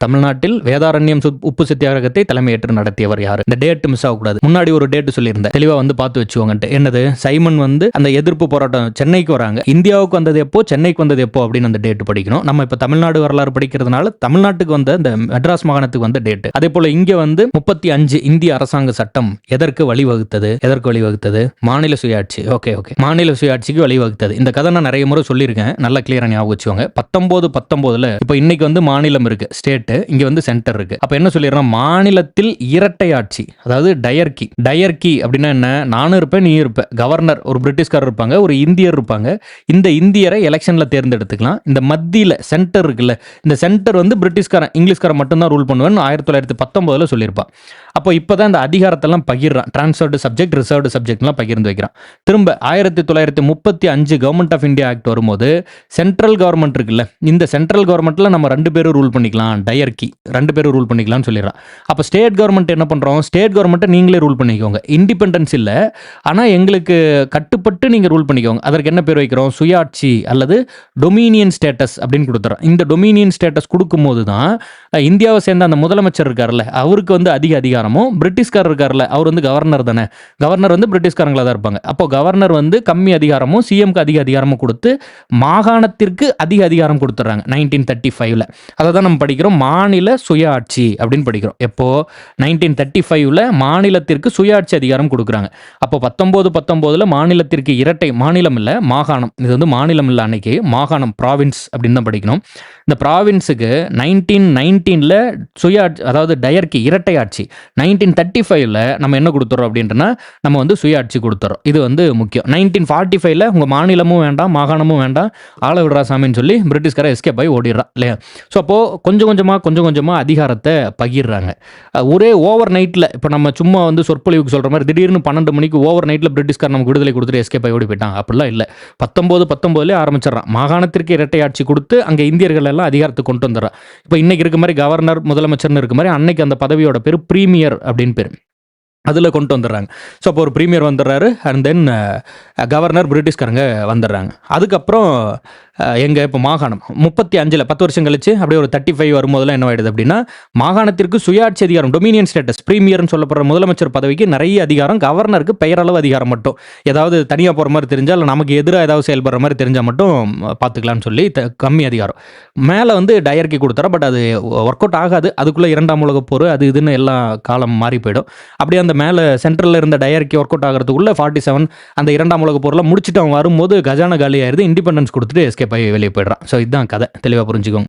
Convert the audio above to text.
தமிழ்நாட்டில் வேதாரண்யம் உப்பு சத்தியாகிரகத்தை தலைமையேற்று நடத்தியவர் யாரு? இந்த டேட் மிஸ் ஆகக்கூடாது. முன்னாடி ஒரு டேட் சொல்லியிருந்தேன், தெளிவா வந்து பார்த்து வச்சுக்கோங்கன்ட்டு. என்னது? சைமன் வந்து அந்த எதிர்ப்பு போராட்டம் சென்னைக்கு வராங்க, இந்தியாவுக்கு வந்தது எப்போ, சென்னைக்கு வந்தது எப்போ அப்படின்னு அந்த டேட் படிக்கணும். நம்ம இப்ப தமிழ்நாடு வரலாறு படிக்கிறதுனால தமிழ்நாட்டுக்கு வந்த இந்த மெட்ராஸ் மாகாணத்துக்கு வந்த டேட். அதே போல இங்க வந்து 35 இந்திய அரசாங்க சட்டம் எதற்கு வழிவகுத்தது? மாநில சுயாட்சி. ஓகே, மாநில சுயாட்சிக்கு வழிவகுத்தது. இந்த கதை நான் நிறைய முறை சொல்லியிருக்கேன், நல்லா கிளியரா ஞாபகம் வச்சுக்கோங்க. 1919 இப்ப இன்னைக்கு வந்து மாநிலம் இருக்கு, ஸ்டேட், இங்க வந்து சென்டர் இருக்கு. அப்ப என்ன சொல்லிடுறோம்? மாநிலத்தில் இரட்டை ஆட்சி, அதாவது டயர்கி அப்படின்னா என்ன? நானும் இருப்பேன், நீ இருப்ப. கவர்னர் ஒரு பிரிட்டிஷ்காரர் இருப்பாங்க, ஒரு இந்தியர் இருப்பாங்க. இந்த இந்தியரை எலெக்ஷன்ல தேர்ந்தெடுத்துக்கலாம். இந்த மத்தியில சென்டர் இருக்குல்ல, இந்த சென்டர் வந்து பிரிட்டிஷ்காரன் இங்கிலீஷ்காரன் மட்டும்தான் ரூல் பண்ணுவேன் 1919 சொல்லியிருப்பான். அப்போ இப்போதான் இந்த அதிகாரத்தெல்லாம் பகிர்றான். டிரான்ஸ்ஃபர்டு சப்ஜெக்ட், ரிசர்வ்டு சப்ஜெக்ட்லாம் பகிர்ந்து வைக்கிறான். திரும்ப 1935 கவர்மெண்ட் ஆஃப் இந்தியா ஆக்ட் வரும்போது சென்ட்ரல் கவர்மெண்ட் இருக்குல்ல, இந்த சென்ட்ரல் கவர்மெண்ட்ல நம்ம 2 பேரும் ரூல் பண்ணிக்கலாம், டயர்கி 2 பேரும் ரூல் பண்ணிக்கலாம்னு சொல்லிடுறான். அப்போ ஸ்டேட் கவர்மெண்ட் என்ன பண்றோம்? ஸ்டேட் கவர்மெண்ட்டை நீங்களே ரூல் பண்ணிக்கோங்க, இண்டிபெண்டன்ஸ் இல்லை, ஆனால் எங்களுக்கு கட்டுப்பட்டு நீங்கள் ரூல் பண்ணிக்கோங்க. அதற்கு என்ன பேர் வைக்கிறோம்? சுயாட்சி அல்லது டொமினியன் ஸ்டேட்டஸ் அப்படின்னு கொடுத்துறோம். இந்த டொமினியன் ஸ்டேட்டஸ் கொடுக்கும்போது தான் இந்தியாவை சேர்ந்த அந்த முதலமைச்சர் இருக்கார்ல, அவருக்கு வந்து அதிக அதிகாரமும், பிரிட்டிஷ்காரர் இருக்கார்ல, அவர் வந்து கவர்னர் தானே, கவர்னர் வந்து பிரிட்டிஷ்காரங்களா தான் இருப்பாங்க. அப்போ கவர்னர் வந்து கம்மி அதிகாரமும், சிஎம்க்கு அதிக அதிகாரமும் கொடுத்து மாகாணத்திற்கு அதிக அதிகாரம் கொடுத்துட்றாங்க 1935. அதை தான் நம்ம படிக்கிறோம், மாநில சுயாட்சி அப்படின்னு படிக்கிறோம். எப்போ? 1935 மாநிலத்திற்கு சுயாட்சி அதிகாரம் கொடுக்குறாங்க. அப்போ 1919 மாநிலத்திற்கு இரட்டை, மாநிலம் இல்லை மாகாணம், இது வந்து மாநிலம் இல்லை, அன்னைக்கு மாகாணம், ப்ராவின்ஸ் அப்படின்னு தான் படிக்கணும். இந்த ப்ராவின்ஸுக்கு 1919 சுயாட்சி, அதாவது டயர்கி இரட்டை ஆட்சி. 1935 நம்ம என்ன கொடுத்துறோம் அப்படின்றனா, நம்ம வந்து சுயாட்சி கொடுத்துறோம். இது வந்து முக்கியம். 1945 உங்க மாநிலமும் வேண்டாம், மாகாணமும் வேண்டாம், ஆள விடுறா சாமின்னு சொல்லி பிரிட்டிஷ்கார எஸ்கேப் ஆகி ஓடிடுறான் இல்லையா? ஸோ அப்போ கொஞ்சம் கொஞ்சமா அதிகாரத்தை பகிர்றாங்க. ஒரே ஓவர் நைட்ல, இப்போ நம்ம சும்மா வந்து சொற்பொழிவுக்கு சொல்ற மாதிரி திடீர்னு 12 மணிக்கு ஓவர் நைட்ல பிரிட்டிஷ்கார நமக்கு விடுதலை கொடுத்துட்டு எஸ்கேப் ஆகி ஓடி போயிட்டான், அப்படிலாம் இல்லை. 1919 ஆரம்பிச்சிடறான். மாகாணத்திற்கு இரட்டை ஆட்சி கொடுத்து அங்கே இந்தியர்கள் எல்லாம் அதிகாரத்துக்கு கொண்டு வந்துடுறான். இப்போ இன்னைக்கு இருக்க மாதிரி கவர்னர், முதலமைச்சர்னு இருக்க மாதிரி அன்னைக்கு அந்த பதவியோட பேர் பிரீமியர் அப்படின்னு பேர், அதில் கொண்டு வந்துடுறாங்க. ஸோ அப்போ ஒரு பிரீமியர் வந்துடுறாரு, அண்ட் தென் கவர்னர் பிரிட்டிஷ்காரங்க வந்துடுறாங்க. அதுக்கப்புறம் எங்கே இப்போ மாகாணம் 35 10 வருஷம் கழிச்சு அப்படியே ஒரு 35 வரும்போதெல்லாம் என்ன ஆயிடுது அப்படின்னா, மாகாணத்திற்கு சுயாட்சி அதிகாரம், டொமினியன் ஸ்டேட்டஸ், பிரீமியர்னு சொல்லப்படுற முதலமைச்சர் பதவிக்கு நிறைய அதிகாரம், கவர்னருக்கு பெயரளவு அதிகாரம் மட்டும். ஏதாவது தனியாக போகிற மாதிரி தெரிஞ்சால், இல்லை நமக்கு எதிராக ஏதாவது செயல்படுற மாதிரி தெரிஞ்சால் மட்டும் பார்த்துக்கலாம்னு சொல்லி கம்மி அதிகாரம். மேலே வந்து டயர்கி கொடுத்துறோம், பட் அது ஒர்க் அவுட் ஆகாது. அதுக்குள்ளே 2ஆம் உலகப் போர் அது இதுன்னு எல்லாம் காலம் மாறி போயிடும். அப்படியே அந்த மேலே சென்ட்ரலில் இருந்த டயர்கி ஒர்க் அவுட் ஆகிறதுக்குள்ள 47 அந்த 2ஆம் உலகப் போரில் முடிச்சுட்டு அவன் வரும்போது கஜானா காலி ஆயிருது, இண்டிபெண்டன்ஸ் கொடுத்துட்டு எஸ்கேப் ஆகி வெளியே போயிடுறான். ஸோ இதுதான் கதை, தெளிவாக புரிஞ்சுக்கோங்க.